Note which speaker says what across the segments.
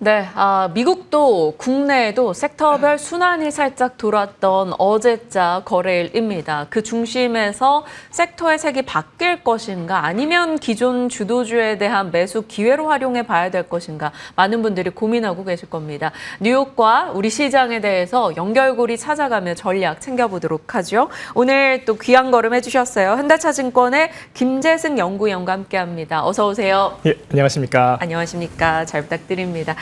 Speaker 1: 네, 미국도 국내에도 섹터별 순환이 살짝 돌았던 어제자 거래일입니다. 그 중심에서 섹터의 색이 바뀔 것인가 아니면 기존 주도주에 대한 매수 기회로 활용해 봐야 될 것인가 많은 분들이 고민하고 계실 겁니다. 뉴욕과 우리 시장에 대해서 연결고리 찾아가며 전략 챙겨보도록 하죠. 오늘 또 귀한 걸음 해주셨어요. 현대차증권의 김재승 연구위원과 함께합니다. 어서 오세요.
Speaker 2: 예, 안녕하십니까.
Speaker 1: 안녕하십니까. 잘 부탁드립니다.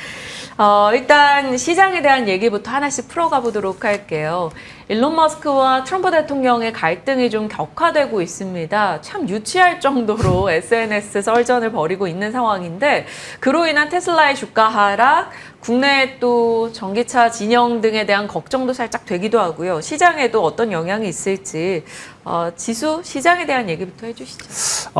Speaker 1: 일단 시장에 대한 얘기부터 하나씩 풀어가 보도록 할게요. 일론 머스크와 트럼프 대통령의 갈등이 좀 격화되고 있습니다. 참 유치할 정도로 SNS 썰전을 벌이고 있는 상황인데 그로 인한 테슬라의 주가 하락, 국내에 또 전기차 진영 등에 대한 걱정도 살짝 되기도 하고요. 시장에도 어떤 영향이 있을지 지수 시장에 대한 얘기부터 해주시죠.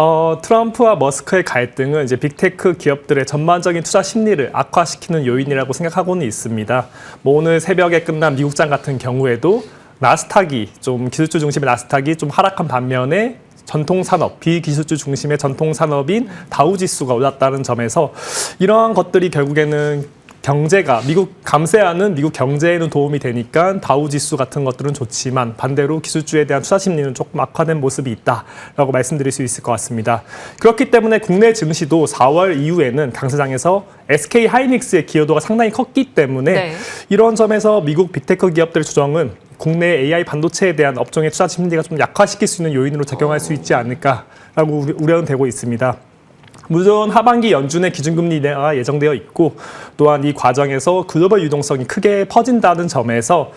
Speaker 2: 트럼프와 머스크의 갈등은 이제 빅테크 기업들의 전반적인 투자 심리를 악화시키는 요인이라고 생각하고는 있습니다. 뭐 오늘 새벽에 끝난 미국장 같은 경우에도 나스닥이 좀 기술주 중심의 나스닥이 좀 하락한 반면에 전통산업, 비기술주 중심의 전통산업인 다우지수가 올랐다는 점에서 이러한 것들이 결국에는 경제가 감세하는 미국 경제에는 도움이 되니까 다우지수 같은 것들은 좋지만 반대로 기술주에 대한 투자 심리는 조금 악화된 모습이 있다라고 말씀드릴 수 있을 것 같습니다. 그렇기 때문에 국내 증시도 4월 이후에는 강세장에서 SK 하이닉스의 기여도가 상당히 컸기 때문에 이런 점에서 미국 빅테크 기업들의 조정은 국내 AI 반도체에 대한 업종의 투자 심리가 좀 약화시킬 수 있는 요인으로 작용할 수 있지 않을까라고 우려는 되고 있습니다. 물론 하반기 연준의 기준금리 인하가 예정되어 있고 또한 이 과정에서 글로벌 유동성이 크게 퍼진다는 점에서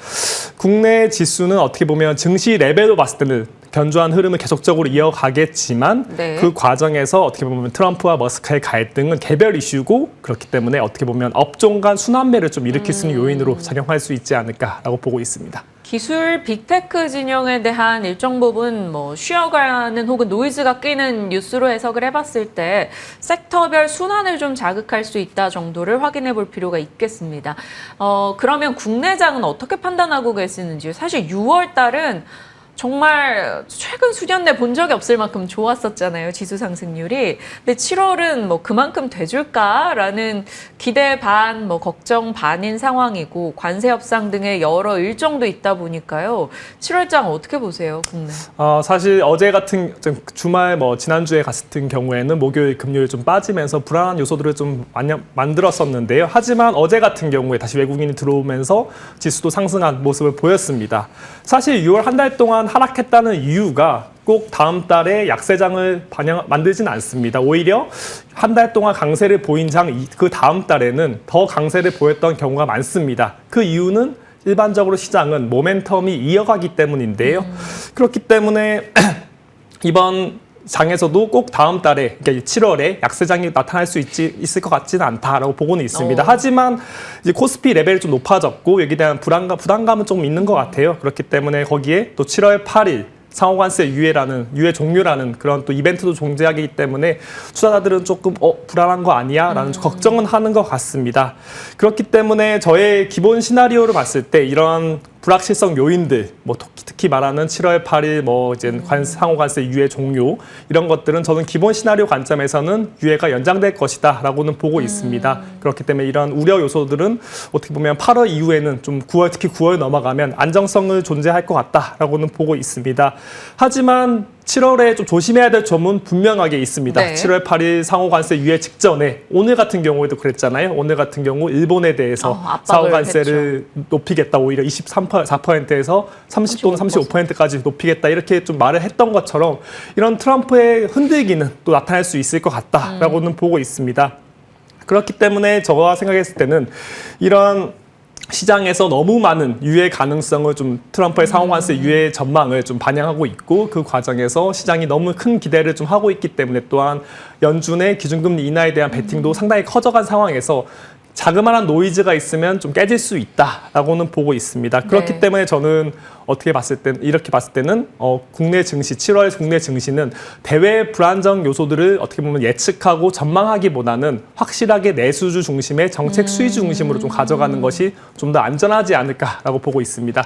Speaker 2: 국내 지수는 어떻게 보면 증시 레벨로 봤을 때는 견조한 흐름을 계속적으로 이어가겠지만 그 과정에서 어떻게 보면 트럼프와 머스크의 갈등은 개별 이슈고 그렇기 때문에 어떻게 보면 업종 간 순환매를 좀 일으킬 수 있는 요인으로 작용할 수 있지 않을까라고 보고 있습니다.
Speaker 1: 기술 빅테크 진영에 대한 일정 부분 쉬어가는 혹은 노이즈가 끼는 뉴스로 해석을 해봤을 때 섹터별 순환을 좀 자극할 수 있다 정도를 확인해 볼 필요가 있겠습니다. 그러면 국내장은 어떻게 판단하고 계시는지요? 사실 6월 달은 정말 최근 수년 내 본 적이 없을 만큼 좋았었잖아요. 지수 상승률이. 근데 7월은 그만큼 돼줄까라는 기대 반, 걱정 반인 상황이고 관세 협상 등의 여러 일정도 있다 보니까요. 7월장 어떻게 보세요, 국내?
Speaker 2: 사실 어제 같은 주말 지난주에 같은 경우에는 목요일, 금요일 좀 빠지면서 불안한 요소들을 좀 만들었었는데요. 하지만 어제 같은 경우에 다시 외국인이 들어오면서 지수도 상승한 모습을 보였습니다. 사실 6월 한 달 동안 하락했다는 이유가 꼭 다음 달에 약세장을 만들지는 않습니다. 오히려 한 달 동안 강세를 보인 장 그 다음 달에는 더 강세를 보였던 경우가 많습니다. 그 이유는 일반적으로 시장은 모멘텀이 이어가기 때문인데요. 그렇기 때문에 이번 장에서도 꼭 다음 달에, 그러니까 7월에 약세장이 나타날 수 있을 것 같지는 않다라고 보고는 있습니다. 하지만 이제 코스피 레벨이 좀 높아졌고 여기에 대한 부담감은 조금 있는 것 같아요. 그렇기 때문에 거기에 또 7월 8일 상호관세 유예 종료라는 그런 또 이벤트도 존재하기 때문에 투자자들은 조금 불안한 거 아니야? 라는 걱정은 하는 것 같습니다. 그렇기 때문에 저의 기본 시나리오를 봤을 때 이런 불확실성 요인들, 특히 말하는 7월 8일 이제 상호관세 유예 종료 이런 것들은 저는 기본 시나리오 관점에서는 유예가 연장될 것이다라고는 보고 있습니다. 그렇기 때문에 이런 우려 요소들은 어떻게 보면 8월 이후에는 좀 특히 9월 넘어가면 안정성을 존재할 것 같다라고는 보고 있습니다. 하지만 7월에 좀 조심해야 될 점은 분명하게 있습니다. 7월 8일 상호관세 유예 직전에 오늘 같은 경우에도 그랬잖아요. 오늘 같은 경우 일본에 대해서 상호관세를 높이겠다. 오히려 24%에서 30 또는 35%까지 높이겠다. 이렇게 좀 말을 했던 것처럼 이런 트럼프의 흔들기는 또 나타날 수 있을 것 같다라고는 보고 있습니다. 그렇기 때문에 제가 생각했을 때는 이런 시장에서 너무 많은 유예 가능성을 좀 트럼프의 상호관세 유예 전망을 좀 반영하고 있고 그 과정에서 시장이 너무 큰 기대를 좀 하고 있기 때문에 또한 연준의 기준금리 인하에 대한 베팅도 상당히 커져간 상황에서 자그마한 노이즈가 있으면 좀 깨질 수 있다라고는 보고 있습니다. 그렇기
Speaker 1: 네. 때문에
Speaker 2: 저는 이렇게 봤을 때는 국내 증시, 7월 국내 증시는 대외 불안정 요소들을 어떻게 보면 예측하고 전망하기보다는 확실하게 내수주 중심의 정책 수위주 중심으로 좀 가져가는 것이 좀 더 안전하지 않을까라고 보고 있습니다.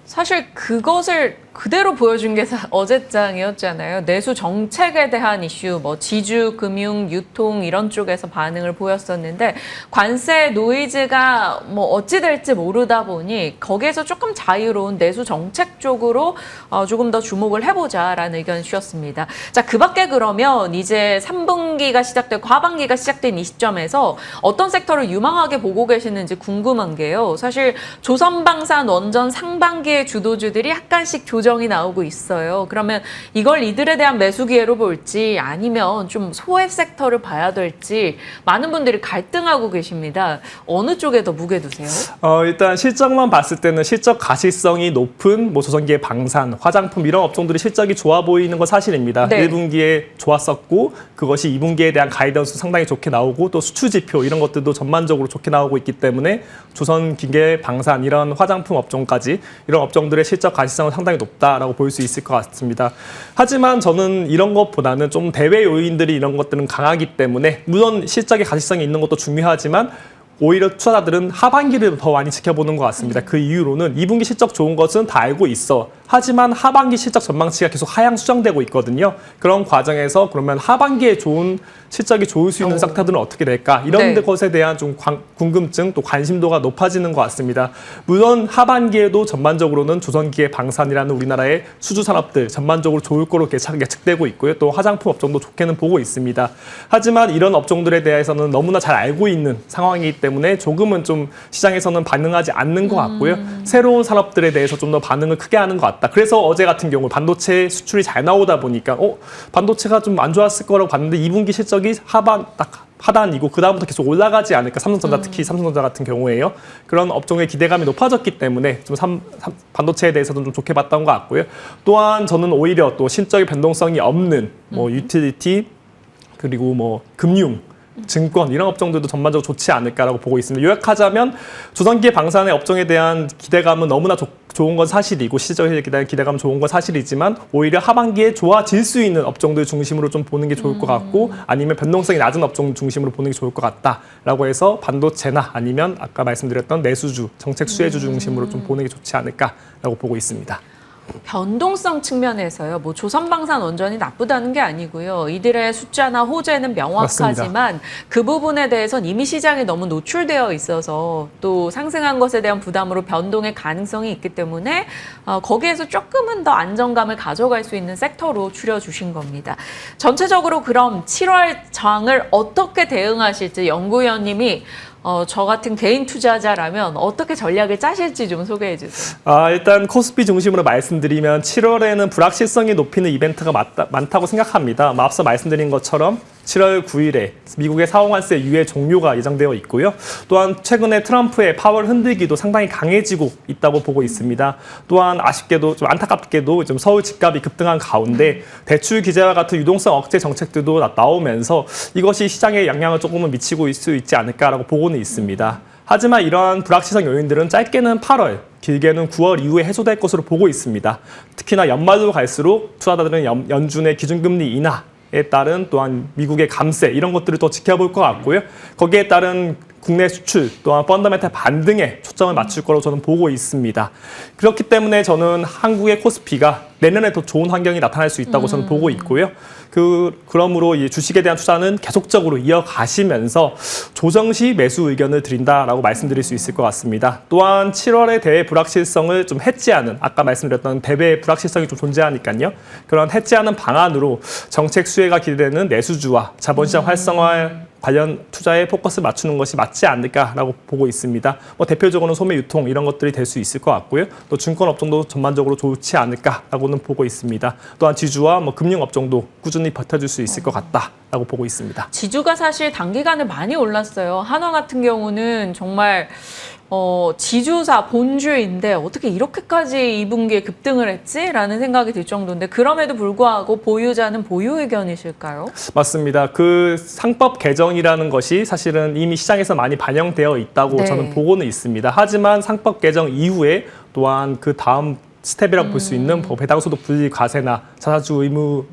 Speaker 1: 사실 그것을 그대로 보여준 게 어제장이었잖아요. 내수 정책에 대한 이슈, 뭐 지주, 금융, 유통 이런 쪽에서 반응을 보였었는데 관세 노이즈가 뭐 어찌 될지 모르다 보니 거기에서 조금 자유로운 내수 정책 쪽으로 조금 더 주목을 해보자라는 의견이셨습니다. 자, 그 밖에 그러면 이제 3분기가 시작되고 하반기가 시작된 이 시점에서 어떤 섹터를 유망하게 보고 계시는지 궁금한 게요. 사실 조선방산, 원전 상반기의 주도주들이 약간씩 조정이 나오고 있어요. 그러면 이걸 이들에 대한 매수 기회로 볼지 아니면 좀 소액 섹터를 봐야 될지 많은 분들이 갈등하고 계십니다. 어느 쪽에 더 무게 두세요?
Speaker 2: 일단 실적만 봤을 때는 실적 가시성이 높은 뭐 조선기의 방산, 화장품 이런 업종들이 실적이 좋아 보이는 건 사실입니다.
Speaker 1: 네.
Speaker 2: 1분기에 좋았었고 그것이 2분기에 대한 가이던스 상당히 좋게 나오고 또 수출 지표 이런 것들도 전반적으로 좋게 나오고 있기 때문에 조선기계, 방산 이런 화장품 업종까지 이런 업종들의 실적 가시성은 상당히 높다라고 볼 수 있을 것 같습니다. 하지만 저는 이런 것보다는 좀 대외 요인들이 이런 것들은 강하기 때문에 물론 실적의 가시성이 있는 것도 중요하지만 오히려 투자자들은 하반기를 더 많이 지켜보는 것 같습니다. 그 이유로는 2분기 실적 좋은 것은 다 알고 있어. 하지만 하반기 실적 전망치가 계속 하향 수정되고 있거든요. 그런 과정에서 그러면 하반기에 좋은 실적이 좋을 수 있는 섹터들은 어떻게 될까? 이런 것에 대한 좀 궁금증 또 관심도가 높아지는 것 같습니다. 물론 하반기에도 전반적으로는 조선기계 방산이라는 우리나라의 수주 산업들 전반적으로 좋을 거로 예측되고 있고요. 또 화장품 업종도 좋게는 보고 있습니다. 하지만 이런 업종들에 대해서는 너무나 잘 알고 있는 상황이기 때문에 조금은 좀 시장에서는 반응하지 않는 것 같고요. 새로운 산업들에 대해서 좀 더 반응을 크게 하는 것 같다. 그래서 어제 같은 경우 반도체 수출이 잘 나오다 보니까 반도체가 좀 안 좋았을 거라고 봤는데 2분기 실적이 하단이고 그다음부터 계속 올라가지 않을까. 삼성전자 특히 삼성전자 같은 경우에요. 그런 업종의 기대감이 높아졌기 때문에 좀 반도체에 대해서는 좀 좋게 봤던 것 같고요. 또한 저는 오히려 또 실적의 변동성이 없는 뭐 유틸리티 그리고 뭐 금융 증권 이런 업종들도 전반적으로 좋지 않을까라고 보고 있습니다. 요약하자면 조선기계 방산의 업종에 대한 기대감은 너무나 좋은 건 사실이고 실적에 대한 기대감은 좋은 건 사실이지만 오히려 하반기에 좋아질 수 있는 업종들 중심으로 좀 보는 게 좋을 것 같고 아니면 변동성이 낮은 업종 중심으로 보는 게 좋을 것 같다라고 해서 반도체나 아니면 아까 말씀드렸던 내수주, 정책 수혜주 중심으로 좀 보는 게 좋지 않을까라고 보고 있습니다.
Speaker 1: 변동성 측면에서요. 뭐 조선방산 원전이 나쁘다는 게 아니고요. 이들의 숫자나 호재는 명확하지만
Speaker 2: 맞습니다.
Speaker 1: 그 부분에 대해서는 이미 시장에 너무 노출되어 있어서 또 상승한 것에 대한 부담으로 변동의 가능성이 있기 때문에 거기에서 조금은 더 안정감을 가져갈 수 있는 섹터로 추려주신 겁니다. 전체적으로 그럼 7월 장을 어떻게 대응하실지 연구위원님이 저 같은 개인 투자자라면 어떻게 전략을 짜실지 좀 소개해 주세요.
Speaker 2: 일단 코스피 중심으로 말씀드리면 7월에는 불확실성이 높이는 이벤트가 많다고 생각합니다. 앞서 말씀드린 것처럼 7월 9일에 미국의 상호관세 유예 종료가 예정되어 있고요. 또한 최근에 트럼프의 파월 흔들기도 상당히 강해지고 있다고 보고 있습니다. 또한 아쉽게도 좀 안타깝게도 좀 서울 집값이 급등한 가운데 대출 규제와 같은 유동성 억제 정책들도 나오면서 이것이 시장에 영향을 조금은 미치고 있을 수 있지 않을까라고 보고는 있습니다. 하지만 이러한 불확실성 요인들은 짧게는 8월, 길게는 9월 이후에 해소될 것으로 보고 있습니다. 특히나 연말로 갈수록 투자자들은 연준의 기준금리 인하에 따른 또한 미국의 감세 이런 것들을 더 지켜볼 것 같고요. 거기에 따른 국내 수출 또한 펀더멘탈 반등에 초점을 맞출 거로 저는 보고 있습니다. 그렇기 때문에 저는 한국의 코스피가 내년에 더 좋은 환경이 나타날 수 있다고 저는 보고 있고요. 그러므로 이 주식에 대한 투자는 계속적으로 이어가시면서 조정 시 매수 의견을 드린다라고 말씀드릴 수 있을 것 같습니다. 또한 7월의 대외 불확실성을 좀 해지하는 아까 말씀드렸던 대외 불확실성이 좀 존재하니까요. 그런 해지하는 방안으로 정책 수혜가 기대되는 내수주와 자본시장 활성화 관련 투자에 포커스 맞추는 것이 맞지 않을까라고 보고 있습니다. 대표적으로는 소매 유통 이런 것들이 될 수 있을 것 같고요. 또 증권 업종도 전반적으로 좋지 않을까라고는 보고 있습니다. 또한 지주와 금융 업종도 꾸준히 버텨줄 수 있을 것 같다라고 보고 있습니다.
Speaker 1: 지주가 사실 단기간에 많이 올랐어요. 한화 같은 경우는 정말 지주사 본주인데 어떻게 이렇게까지 2분기에 급등을 했지라는 생각이 들 정도인데 그럼에도 불구하고 보유자는 보유 의견이실까요?
Speaker 2: 맞습니다. 그 상법 개정이라는 것이 사실은 이미 시장에서 많이 반영되어 있다고
Speaker 1: 네.
Speaker 2: 저는 보고는 있습니다. 하지만 상법 개정 이후에 또한 그 다음 스텝이라고 볼 수 있는 배당소득 분리 과세나 자사주 의무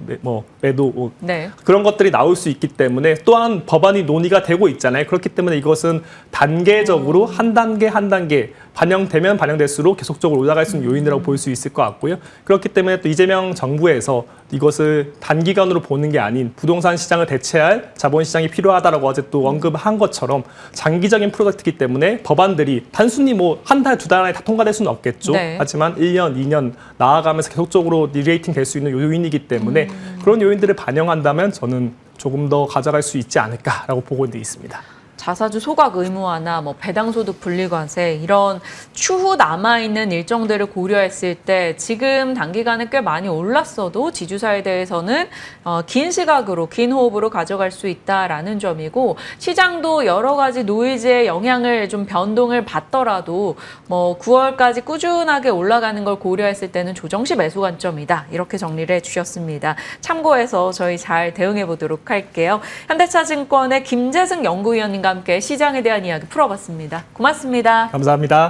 Speaker 2: 매도
Speaker 1: 네.
Speaker 2: 그런 것들이 나올 수 있기 때문에 또한 법안이 논의가 되고 있잖아요. 그렇기 때문에 이것은 단계적으로 한 단계 한 단계 반영되면 반영될수록 계속적으로 올라갈 수 있는 요인이라고 볼 수 있을 것 같고요. 그렇기 때문에 또 이재명 정부에서 이것을 단기간으로 보는 게 아닌 부동산 시장을 대체할 자본시장이 필요하다라고 어제 또 언급한 것처럼 장기적인 프로젝트이기 때문에 법안들이 단순히 뭐 한 달, 두 달 안에 다 통과될 수는 없겠죠.
Speaker 1: 네.
Speaker 2: 하지만 1년, 2년 나아가면서 계속적으로 리레이팅 될 수 있는 요인이기 때문에 그런 요인들을 반영한다면 저는 조금 더 가져갈 수 있지 않을까라고 보고 있습니다.
Speaker 1: 자사주 소각 의무화나 배당소득 분리과세 이런 추후 남아있는 일정들을 고려했을 때 지금 단기간에 꽤 많이 올랐어도 지주사에 대해서는 긴 시각으로 긴 호흡으로 가져갈 수 있다라는 점이고 시장도 여러 가지 노이즈의 영향을 좀 변동을 받더라도 9월까지 꾸준하게 올라가는 걸 고려했을 때는 조정시 매수 관점이다 이렇게 정리를 해주셨습니다. 참고해서 저희 잘 대응해 보도록 할게요. 현대차증권의 김재승 연구위원님과 함께 시장에 대한 이야기 풀어봤습니다. 고맙습니다.
Speaker 2: 감사합니다.